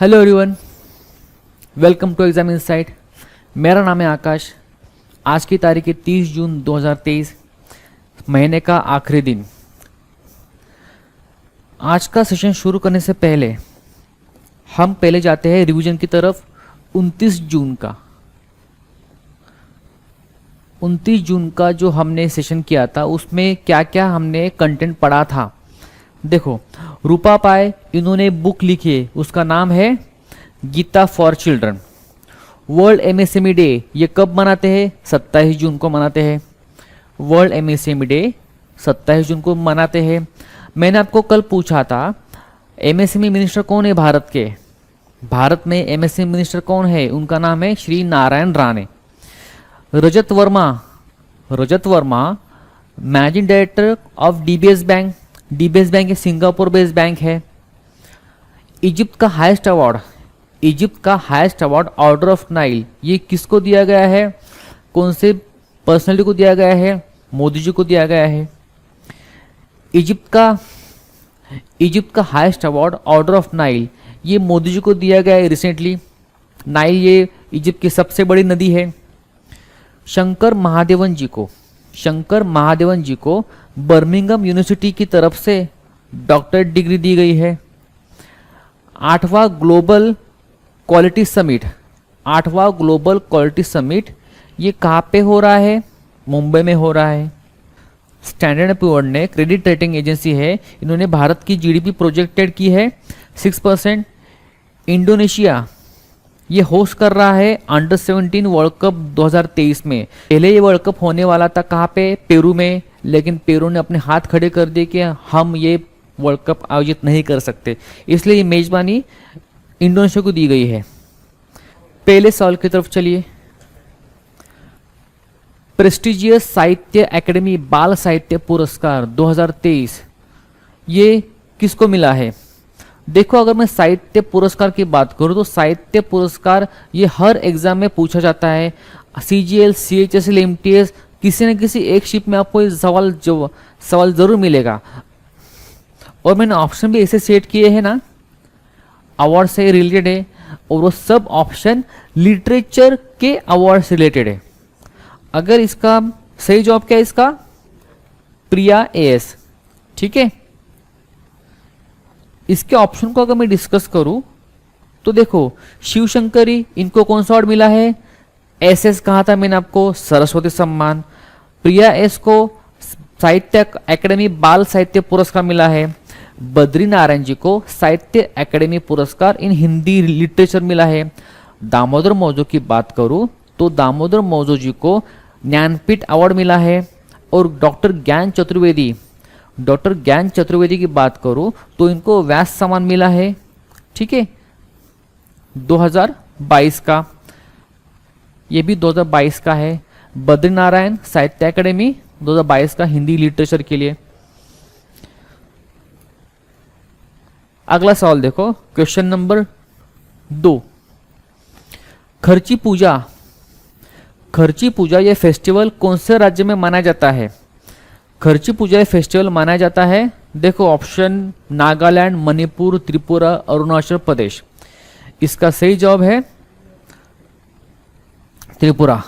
Hello everyone, welcome to Exam Insight. मेरा नाम है आकाश। आज की तारीख है 30 जून 2023, महीने का आखिरी दिन। आज का सेशन शुरू करने से पहले हम पहले जाते हैं रिवीजन की तरफ। 29 जून का जो हमने सेशन किया था उसमें क्या क्या हमने कंटेंट पढ़ा था। देखो, रूपा पाय इन्होंने बुक लिखी है, उसका नाम है Gita for children. World MSME day ये कब मनाते हैं? 27 जून को मनाते हैं। वर्ल्ड एमएसएमई डे 27 जून को मनाते हैं। मैंने आपको कल पूछा था एमएसएमई मिनिस्टर कौन है भारत के। भारत में एमएसएमई मिनिस्टर कौन है? उनका नाम है Shri Narayan Rane. Rajat Verma managing director of DBS bank. DBS bank ये सिंगापुर बेस्ड बैंक है। इजिप्ट का highest award order of Nile ये किसको दिया गया है? कौन से पर्सनैलिटी को दिया गया है? मोदी जी को दिया गया है। इजिप्ट का highest award order of Nile ये मोदी जी को दिया गया है रिसेंटली। नाइल ये इजिप्ट की सबसे बड़ी नदी है। शंकर महादेवन जी को बर्मिंघम यूनिवर्सिटी की तरफ से डॉक्टरेट डिग्री दी गई है। 8वां ग्लोबल क्वालिटी समिट ये कहाँ पे हो रहा है? मुंबई में हो रहा है। स्टैंडर्ड एंड पुअर ने, क्रेडिट रेटिंग एजेंसी है, इन्होंने भारत की जीडीपी प्रोजेक्टेड की है 6%। इंडोनेशिया ये होस्ट कर रहा है अंडर 17 वर्ल्ड कप 2023 में। पहले ये वर्ल्ड कप होने वाला था कहाँ पे? पेरू में, लेकिन पेरू ने अपने हाथ खड़े कर दिए कि हम ये वर्ल्ड कप आयोजित नहीं कर सकते, इसलिए ये मेजबानी इंडोनेशिया को दी गई है। पहले सवाल की तरफ चलिए। प्रेस्टिजियस साहित्य एकेडमी बाल साहित्य पुरस्कार 2023 ये किसको मिला है? देखो, अगर मैं साहित्य पुरस्कार की बात करूं तो साहित्य पुरस्कार ये हर एग्जाम में पूछा जाता है। सीजीएल, सीएचएसएल, एमटीएस, किसी न किसी एक शिप में आपको सवाल जरूर मिलेगा। और मैंने ऑप्शन भी ऐसे सेट किए हैं ना, अवार्ड से रिलेटेड है, और वो सब ऑप्शन लिटरेचर के अवार्ड से रिलेटेड है। अगर इसका सही जवाब क्या है? इसका प्रिया एएस। ठीक है, इसके ऑप्शन को अगर मैं डिस्कस करूं तो देखो, शिवशंकरी इनको कौन सा अवार्ड मिला है? एसएस कहा था मैंने आपको, सरस्वती सम्मान। प्रिया एस को साहित्य एकेडमी बाल साहित्य पुरस्कार मिला है। बद्री नारायण जी को साहित्य एकेडमी पुरस्कार इन हिंदी लिटरेचर मिला है। दामोदर मौजो की बात करूं तो दामोदर मौजो जी को ज्ञानपीठ अवार्ड मिला है। और डॉक्टर ज्ञान चतुर्वेदी की बात करूं तो इनको व्यास सम्मान मिला है। ठीक है, 2022 का, ये भी 2022 का है। बद्रीनारायण साहित्य एकेडमी 2022 का हिंदी लिटरेचर के लिए। अगला सवाल देखो, क्वेश्चन नंबर 2। खर्ची पूजा ये फेस्टिवल कौन से राज्य में मनाया जाता है? खर्ची पूजा ये फेस्टिवल मनाया जाता है, देखो ऑप्शन नागालैंड, मणिपुर, त्रिपुरा, अरुणाचल प्रदेश। इसका सही जवाब है त्रिपुरा।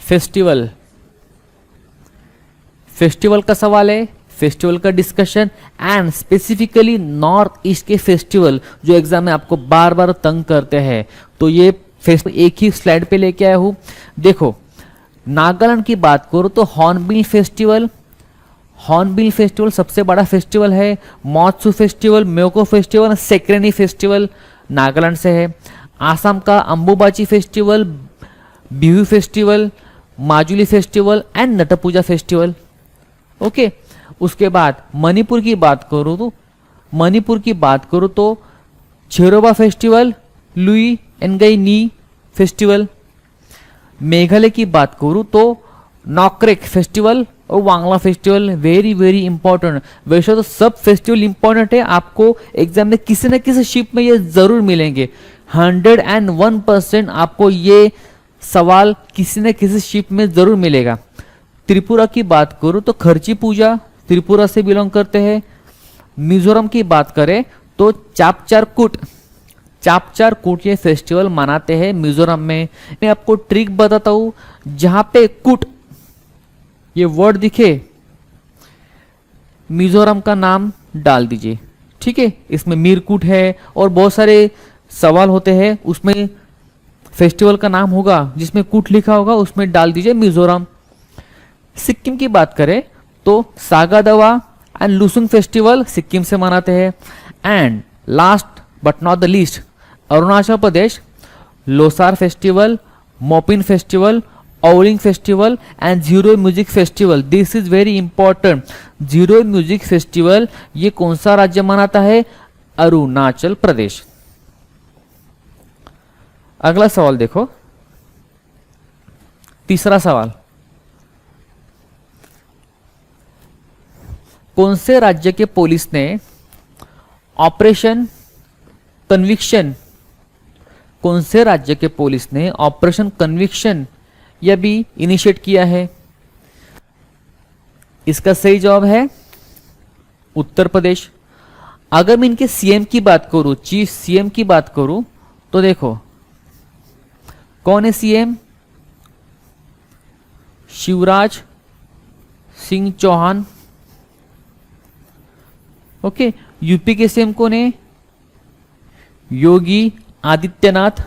फेस्टिवल का सवाल है, फेस्टिवल का discussion, and specifically north east के फेस्टिवल जो एग्जाम में आपको बार बार तंग करते हैं, तो ये फेस्टिवल एक ही स्लाइड पे लेके आया हूं। देखो, नागालैंड की बात करो तो हॉर्नबिल फेस्टिवल सबसे बड़ा फेस्टिवल है। Moatsu festival, Myoko festival, Sekrenyi festival Nagaland से है। आसाम का Ambubachi festival, Bihu festival, Majuli festival and Natpuja festival. Okay, उसके बाद मणिपुर की बात करूं तो छेरोबा फेस्टिवल, लुई एनगाई नी फेस्टिवल। मेघालय की बात करूं तो नॉक्रेक फेस्टिवल और Wangala festival. Very very important. वैसे तो सब फेस्टिवल इंपॉर्टेंट है, आपको एग्जाम में किसी न किसी शिप में ये जरूर मिलेंगे। 101% आपको ये सवाल किसी न किसी शिप में जरूर मिलेगा। त्रिपुरा की बात करूं तो खर्ची पूजा त्रिपुरा से बिलोंग करते हैं। मिजोरम की बात करें तो चापचारकूट, चापचारकूट ये फेस्टिवल मनाते हैं मिजोरम में। मैं आपको ट्रिक बताता हूँ, जहां पे कूट ये वर्ड दिखे मिजोरम का नाम डाल दीजिए, ठीक है। इसमें मीरकूट है और बहुत सारे सवाल होते हैं, उसमें फेस्टिवल का नाम होगा जिसमें कूट लिखा होगा, उसमें डाल दीजिए मिजोरम। सिक्किम की बात करें तो सागादवा एंड लुसुंग फेस्टिवल सिक्किम से मनाते हैं। And last but not the least, Arunachal Pradesh Losar festival, Mopin festival, Ovaling festival and Ziro music festival. This is very important. Ziro music festival ये कौन सा राज्य मनाता है? अरुणाचल प्रदेश। अगला सवाल देखो, तीसरा सवाल, कौन से राज्य के पुलिस ने ऑपरेशन कन्विक्शन, कौन से राज्य के पुलिस ने ऑपरेशन कन्विक्शन यह भी इनिशिएट किया है? इसका सही जवाब है उत्तर प्रदेश। अगर मैं इनके सीएम की बात करूं, चीफ सीएम की बात करूं, तो देखो कौन है CM? Shivraj Singh Chouhan. Okay, UP के सीएम कौन है? योगी आदित्यनाथ।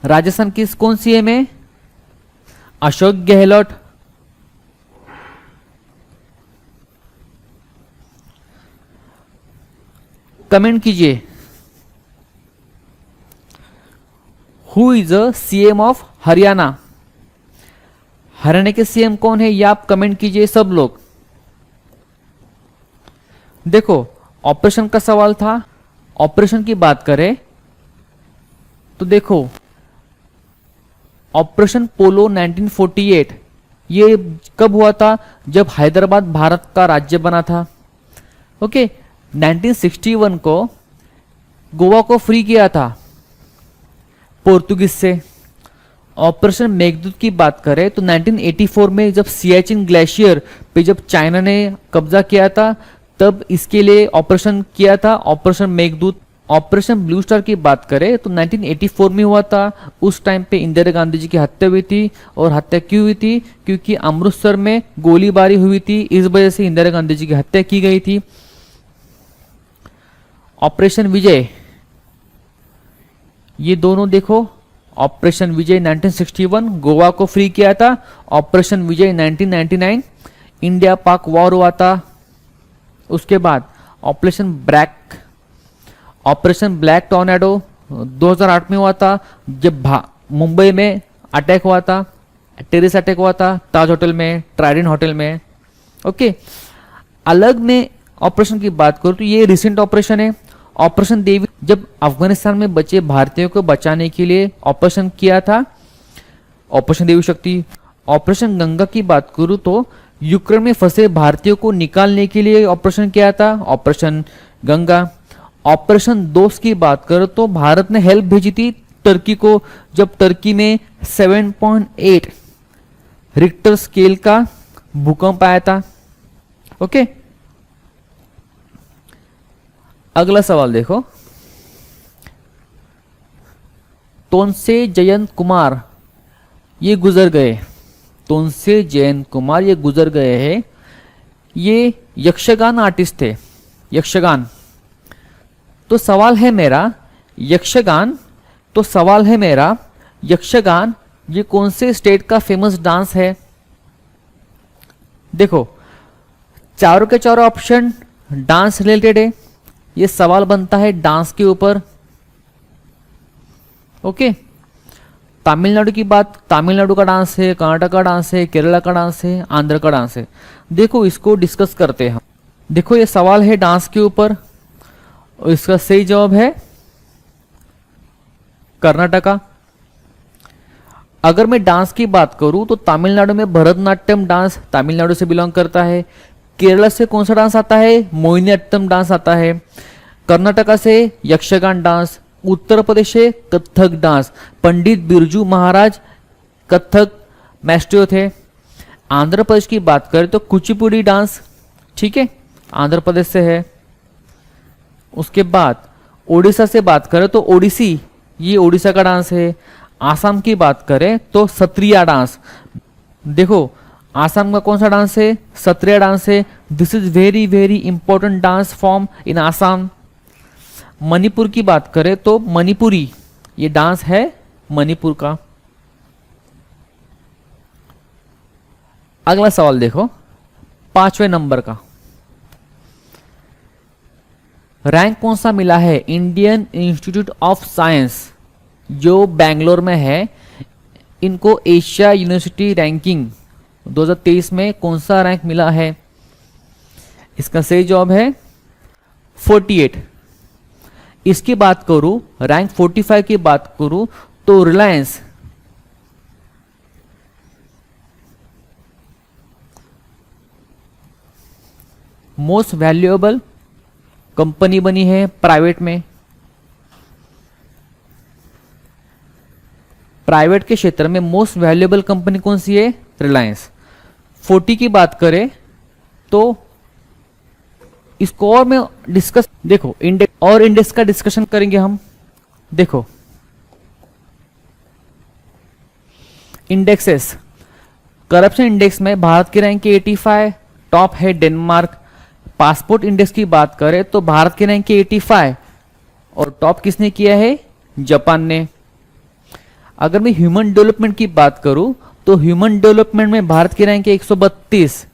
राजस्थान की कौन सीएम है? अशोक गहलोत। कमेंट कीजिए, who is a CM of Haryana? Haryana के सीएम कौन है, ये आप कमेंट कीजिए सब लोग। देखो ऑपरेशन का सवाल था, ऑपरेशन की बात करें तो देखो ऑपरेशन पोलो 1948 ये कब हुआ था? जब हैदराबाद भारत का राज्य बना था। ओके, 1961 को गोवा को फ्री किया था पोर्तुगीज से। ऑपरेशन मेघदूत की बात करें तो 1984 में जब सियाचिन ग्लेशियर पे जब चाइना ने कब्जा किया था, तब इसके लिए ऑपरेशन किया था, operation Meghdoot. Operation blue star की बात करें तो 1984 में हुआ था। उस टाइम पे इंदिरा गांधी जी की हत्या हुई थी, और हत्या क्यों हुई थी? क्योंकि अमृतसर में गोलीबारी हुई थी, इस वजह से इंदिरा गांधी जी की हत्या की गई थी। ऑपरेशन विजय, ये दोनों देखो, ऑपरेशन विजय 1961 गोवा को फ्री किया था, ऑपरेशन विजय 1999 इंडिया पाक वॉर हुआ था। उसके बाद ऑपरेशन ब्लैक टॉर्नेडो 2008 में हुआ था, जब मुंबई में अटैक हुआ था, टेररिस्ट अटैक हुआ था ताज होटल में, ट्राइडेंट होटल में। ओके, अलग में ऑपरेशन की बात करूं तो ये रिसेंट ऑपरेशन है, ऑपरेशन देवी, जब अफगानिस्तान में बचे भारतीयों को बचाने के लिए ऑपरेशन किया था, ऑपरेशन देवी शक्ति। ऑपरेशन गंगा की बात करूं तो यूक्रेन में फंसे भारतीयों को निकालने के लिए ऑपरेशन किया था, ऑपरेशन गंगा। ऑपरेशन दोस्त की बात करो तो भारत ने हेल्प भेजी थी टर्की को, जब टर्की में 7.8 रिक्टर स्केल का भूकंप आया था। ओके, अगला सवाल देखो, तोनसे जयंत कुमार ये गुजर गए, तोनसे जयंत कुमार ये गुजर गए हैं। ये यक्षगान आर्टिस्ट थे, यक्षगान। तो सवाल है मेरा, यक्षगान ये कौन से स्टेट का फेमस डांस है? देखो चारों के चारों ऑप्शन डांस रिलेटेड है, ये सवाल बनता है डांस के ऊपर। ओके, तमिलनाडु की बात, तमिलनाडु का डांस है, कर्नाटक का डांस है, केरला का डांस है, आंध्र का डांस है। देखो इसको डिस्कस करते हैं। देखो ये सवाल है डांस के ऊपर, और इसका सही जवाब है कर्नाटका। अगर मैं डांस की बात करूं तो तमिलनाडु में भरतनाट्यम डांस तमिलनाडु से बिलोंग करता है। केरला से कौन सा डांस आता है? मोहिनीअट्टम डांस आता है। कर्नाटका से यक्षगान डांस, उत्तर प्रदेश से कथक डांस, पंडित बिरजू महाराज कथक मास्टर थे। आंध्र प्रदेश की बात करें तो कुचिपुड़ी डांस, ठीक है, आंध्र प्रदेश से है। उसके बाद ओडिशा से बात करें तो ओडिसी, ये ओडिशा का डांस है। आसाम की बात करें तो सत्रिया डांस, देखो आसाम का कौन सा डांस है, सत्रिया डांस है। This is very very important dance form in Assam. Manipur की बात करें तो मणिपुरी, ये डांस है मणिपुर का। अगला सवाल देखो 5वें नंबर का, रैंक कौन सा मिला है इंडियन इंस्टीट्यूट ऑफ साइंस जो बेंगलोर में है, इनको एशिया यूनिवर्सिटी रैंकिंग 2023 में कौन सा रैंक मिला है? इसका सही जवाब है 48। इसकी बात करूं, रैंक 45 की बात करूं तो रिलायंस, मोस्ट वैल्यूएबल कंपनी बनी है प्राइवेट में। प्राइवेट के क्षेत्र में मोस्ट वैल्यूएबल कंपनी कौन सी है? रिलायंस। 40 की बात करें तो इसको और में डिस्कस, देखो इंडेक्स और इंडेक्स का डिस्कशन करेंगे हम। देखो इंडेक्सेस, करप्शन इंडेक्स में भारत की रैंक 85, टॉप है डेनमार्क। पासपोर्ट इंडेक्स की बात करें तो भारत की रैंक 85 और टॉप किसने किया है? जापान ने। अगर मैं ह्यूमन डेवलपमेंट की बात करूं तो ह्यूमन डेवलपमेंट में भारत की रैंक है 132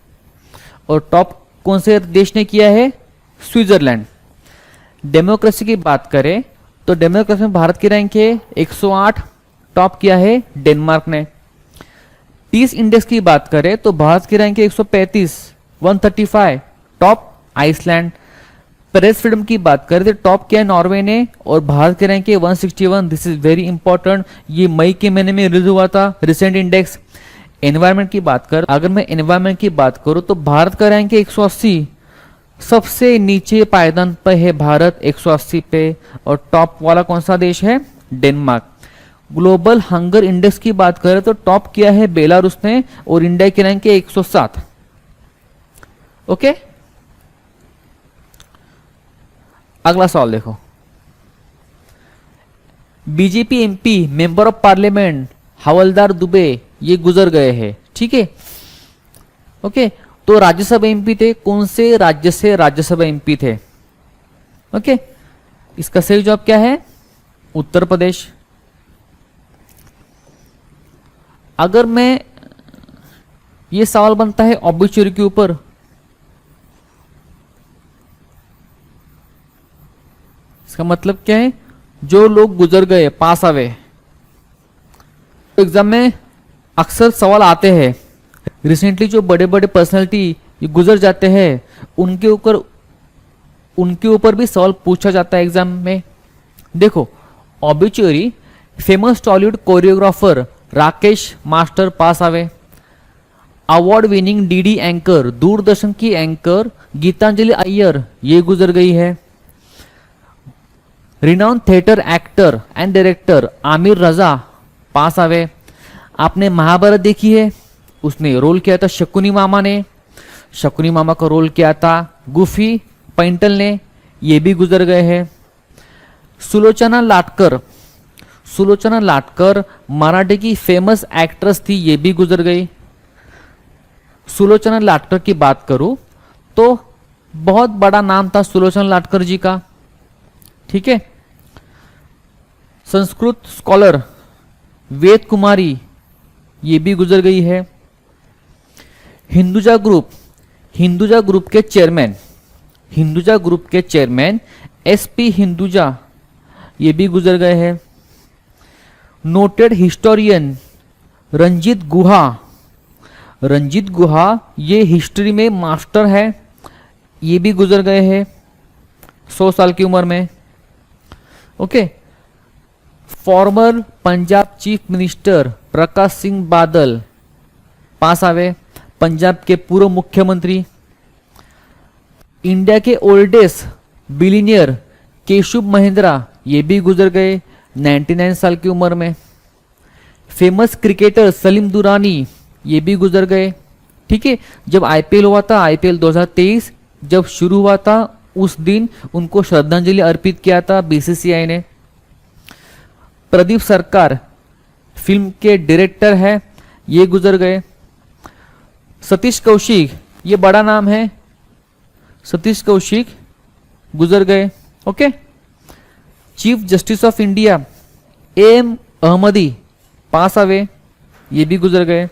और टॉप कौन से देश ने किया है? स्विट्जरलैंड। डेमोक्रेसी की बात करें तो डेमोक्रेसी में भारत की रैंक है 108, टॉप किया है डेनमार्क ने। पीस इंडेक्स की बात करें तो भारत की रैंक है 135, 135, टॉप आइसलैंड। प्रेस फ्रीडम की बात करें तो टॉप किया है नॉर्वे ने और भारत के रैंक है 161। दिस इज वेरी इंपॉर्टेंट, ये मई के महीने में रिलीज हुआ था रिसेंट इंडेक्स। एनवायरमेंट की बात कर, अगर मैं एनवायरमेंट की बात करूं तो भारत का रैंक है 180, सबसे नीचे पायदान पर है भारत 180 पे और टॉप वाला कौन सा देश है? डेनमार्क। ग्लोबल हंगर इंडेक्स की बात करें तो टॉप किया है बेलारूस ने और इंडिया की रैंक है 107। ओके, अगला सवाल देखो, BJP MP member of parliament Havaldar Dubey ये गुजर गए हैं, ठीक है। ओके, तो राज्यसभा एमपी थे, कौन से राज्य से राज्यसभा एमपी थे? ओके, इसका सही जवाब क्या है? उत्तर प्रदेश। अगर मैं, ये सवाल बनता है ऑब्ituary के ऊपर, इसका मतलब क्या है? जो लोग गुजर गए, पास आवे। एग्जाम में अक्सर सवाल आते हैं, रिसेंटली जो बड़े बड़े पर्सनालिटी ये गुजर जाते हैं उनके ऊपर भी सवाल पूछा जाता है एग्जाम में। देखो obituary, famous Tollywood choreographer Rakesh master pass away. Award winning DD anchor, Doordarshan की एंकर गीतांजलि अय्यर ये गुजर गई है। Renowned theatre actor and director Aamir Raza pass away. आपने महाभारत देखी है, उसने रोल किया था शकुनी मामा ने, शकुनी मामा का रोल किया था गुफी पैंटल ने, ये भी गुजर गए हैं। सुलोचना लाटकर, सुलोचना लाटकर मराठी की फेमस एक्ट्रेस थी, ये भी गुजर गई। सुलोचना लाटकर की बात करूं तो बहुत बड़ा नाम था सुलोचना लाटकर जी का, ठीक है। संस्कृत स्कॉलर वेद कुमारी ये भी गुजर गई है। हिंदुजा ग्रुप के चेयरमैन, हिंदुजा ग्रुप के चेयरमैन एसपी हिंदुजा ये भी गुजर गए हैं। नोटेड हिस्टोरियन रंजीत गुहा, रंजीत गुहा ये हिस्ट्री में मास्टर है, ये भी गुजर गए हैं 100 साल की उम्र में। Okay, former Punjab chief minister Prakash Singh Badal pass आवे, पंजाब के पूर्व मुख्यमंत्री। इंडिया के ओल्डेस्ट बिलियनियर केशव महिंद्रा ये भी गुजर गए 99 साल की उम्र में। फेमस क्रिकेटर सलीम दुरानी ये भी गुजर गए ठीक है, जब आईपीएल हुआ था, आईपीएल 2023 जब शुरू हुआ था, उस दिन उनको श्रद्धांजलि अर्पित किया था बीसीसीआई ने। प्रदीप सरकार फिल्म के डायरेक्टर है, ये गुजर गए। सतीश कौशिक, ये बड़ा नाम है, सतीश कौशिक गुजर गए। Okay. Chief justice of India M Ahmadi pass away, ये भी गुजर गए।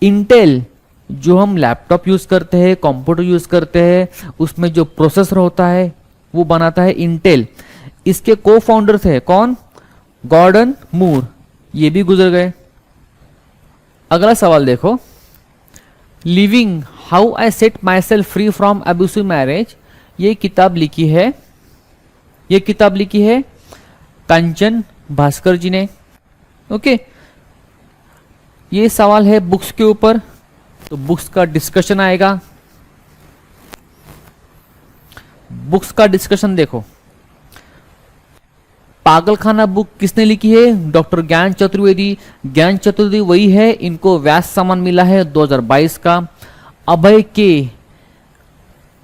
इंटेल, जो हम लैपटॉप यूज करते हैं, कंप्यूटर यूज करते हैं, उसमें जो प्रोसेसर होता है वो बनाता है इंटेल। इसके को फाउंडर थे कौन? गॉर्डन मूर, ये भी गुजर गए। अगला सवाल देखो, living how I set my self free from abusive marriage, ये किताब लिखी है, ये किताब लिखी है कंचन भास्कर जी ने। ओके, ये सवाल है बुक्स के ऊपर, तो बुक्स का डिस्कशन आएगा। बुक्स का डिस्कशन देखो, पागलखाना बुक किसने लिखी है? डॉक्टर ज्ञान चतुर्वेदी। ज्ञान चतुर्वेदी वही है, इनको व्यास सम्मान मिला है 2022 का। अभय के,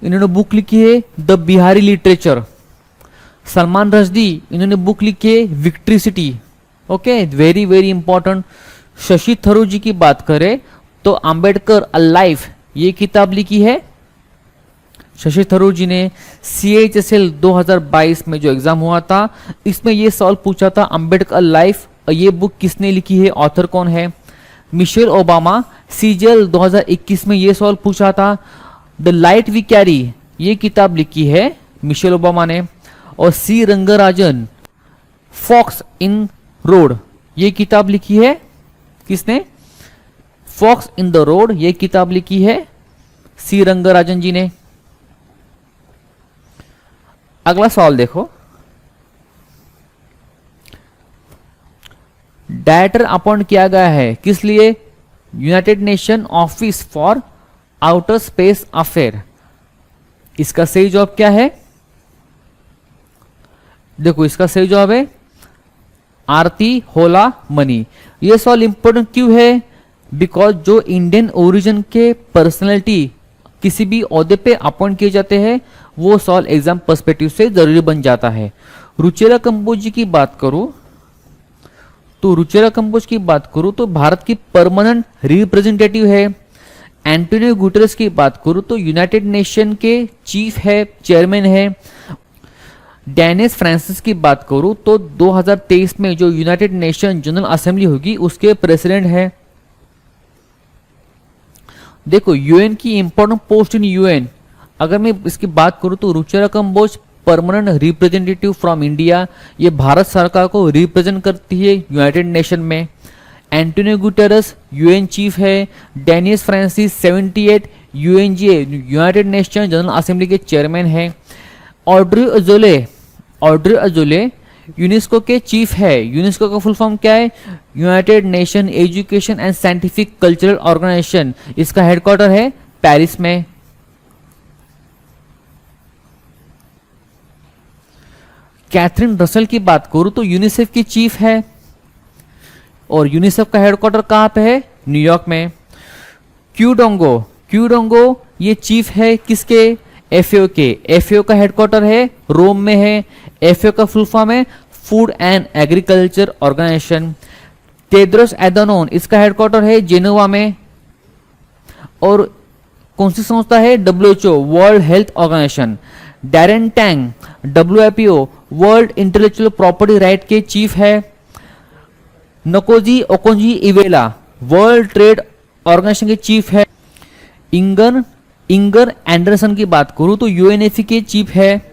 इन्होंने बुक लिखी है द बिहारी लिटरेचर। सलमान रश्दी, इन्होंने बुक लिखी है victory city. Okay, very very important. Shashi Tharoor ji की बात करें तो अंबेडकर अलाइव, ये किताब लिखी है शशि थरूर जी ने। CHSL 2022 में जो एग्जाम हुआ था, इसमें ये सवाल पूछा था अंबेडकर अलाइव, ये बुक किसने लिखी है, ऑथर कौन है? Michelle Obama. CGL 2021 में ये सवाल पूछा था द लाइट वी कैरी, ये किताब लिखी है मिशेल ओबामा ने। और C रंगराजन, फॉक्स इन रोड, ये किताब लिखी है किसने? फॉक्स इन द रोड, ये किताब लिखी है C रंगराजन जी ने। अगला सवाल देखो, डायरेक्टर अपॉइंट किया गया है किस लिए? United nation office for outer space affair. इसका सही जवाब क्या है? देखो, इसका सही जवाब है आरती होला मनी। यह सवाल इंपॉर्टेंट क्यों है? बिकॉज जो इंडियन ओरिजिन के पर्सनैलिटी किसी भी ओहदे पे अपॉइंट किए जाते हैं, वो सवाल एग्जाम पर्सपेक्टिव से जरूरी बन जाता है। रुचिरा कंबोज जी की बात करूं तो रुचिरा कंबोज की बात करूं तो भारत की परमानेंट रिप्रेजेंटेटिव है। एंटोनियो गुटेरेस की बात करूं तो यूनाइटेड नेशन के चीफ है, चेयरमैन है। डेनिस फ्रांसिस की बात करूं तो 2023 में जो यूनाइटेड नेशन जनरल असेंबली होगी उसके प्रेसिडेंट है। देखो, यूएन की इंपॉर्टेंट पोस्ट इन यूएन, अगर मैं इसकी बात करूं तो Ruchira Kamboj permanent representative from India, ये भारत सरकार को रिप्रेजेंट करती है यूनाइटेड नेशन में। एंटोनियो गुटेरेस यूएन चीफ है। Denis Francis 78 UNGA United Nation General Assembly के चेयरमैन है। ऑड्रे अजोले यूनेस्को के चीफ है। यूनेस्को का फुल फॉर्म क्या है? United Nation Education and Scientific Cultural Organisation. इसका हेडक्वार्टर है पेरिस में। कैथरीन रसल की बात करूं तो यूनिसेफ की चीफ है और यूनिसेफ का हेडक्वार्टर कहां पे है? न्यूयॉर्क में। क्यूडोंगो ये चीफ है किसके? एफएओ के। एफएओ का हेडक्वार्टर है रोम में है। एफएओ का फुल फॉर्म है food and agriculture organization. Tedros Adhanom, इसका हेडक्वार्टर है जेनेवा में। और कौन सी संस्था है? WHO, world health organization. Darren Tang WIPO, world intellectual property right के चीफ है। Ngozi Okonjo Iweala, world trade organization के चीफ है। इंगर एंडरसन की बात करूं तो UNFE के चीफ है।